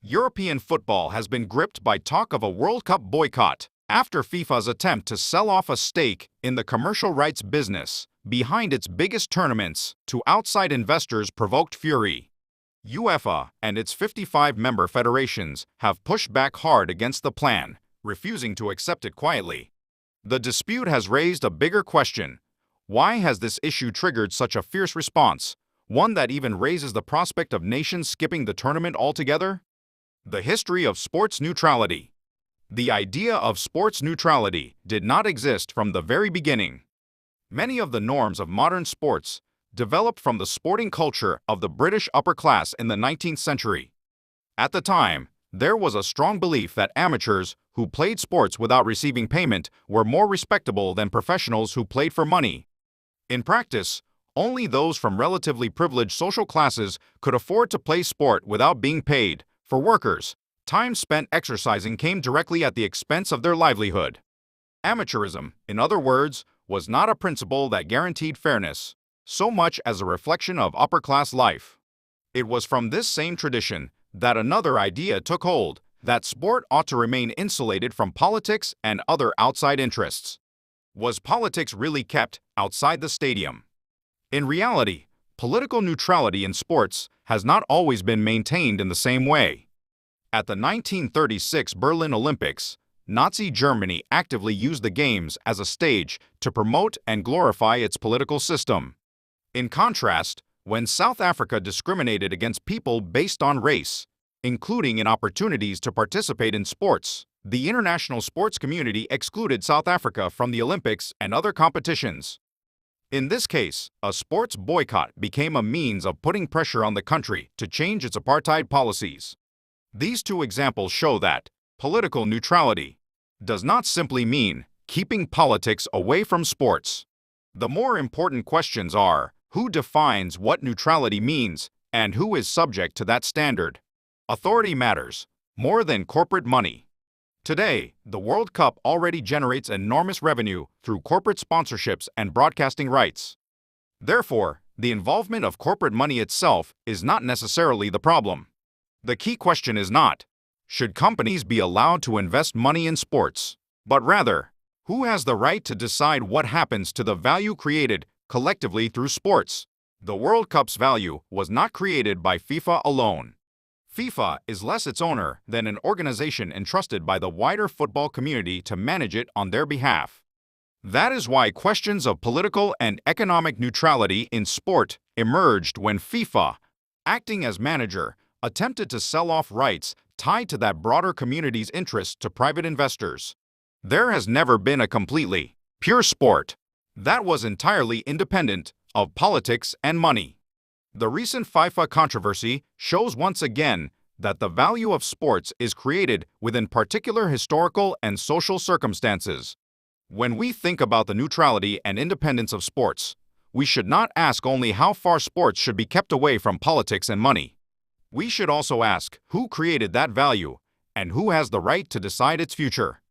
European football has been gripped by talk of a World Cup boycott after FIFA's attempt to sell off a stake in the commercial rights business behind its biggest tournaments to outside investors provoked fury. UEFA and its 55-member federations have pushed back hard against the plan, refusing to accept it quietly. The dispute has raised a bigger question. Why has this issue triggered such a fierce response, one that even raises the prospect of nations skipping the tournament altogether? The history of sports neutrality. The idea of sports neutrality did not exist from the very beginning. Many of the norms of modern sports developed from the sporting culture of the British upper class in the 19th century. At the time, there was a strong belief that amateurs who played sports without receiving payment were more respectable than professionals who played for money. In practice, only those from relatively privileged social classes could afford to play sport without being paid. For workers, time spent exercising came directly at the expense of their livelihood. Amateurism, in other words, was not a principle that guaranteed fairness, so much as a reflection of upper-class life. It was from this same tradition that another idea took hold, that sport ought to remain insulated from politics and other outside interests. Was politics really kept outside the stadium? In reality, political neutrality in sports has not always been maintained in the same way. At the 1936 Berlin Olympics, Nazi Germany actively used the Games as a stage to promote and glorify its political system. In contrast, when South Africa discriminated against people based on race, including in opportunities to participate in sports, the international sports community excluded South Africa from the Olympics and other competitions. In this case, a sports boycott became a means of putting pressure on the country to change its apartheid policies. These two examples show that political neutrality does not simply mean keeping politics away from sports. The more important questions are, who defines what neutrality means and who is subject to that standard? Authority matters more than corporate money. Today, the World Cup already generates enormous revenue through corporate sponsorships and broadcasting rights. Therefore, the involvement of corporate money itself is not necessarily the problem. The key question is not, should companies be allowed to invest money in sports, but rather, who has the right to decide what happens to the value created collectively through sports? The World Cup's value was not created by FIFA alone. FIFA is less its owner than an organization entrusted by the wider football community to manage it on their behalf. That is why questions of political and economic neutrality in sport emerged when FIFA, acting as manager, attempted to sell off rights tied to that broader community's interests to private investors. There has never been a completely pure sport that was entirely independent of politics and money. The recent FIFA controversy shows once again that the value of sports is created within particular historical and social circumstances. When we think about the neutrality and independence of sports, we should not ask only how far sports should be kept away from politics and money. We should also ask who created that value and who has the right to decide its future.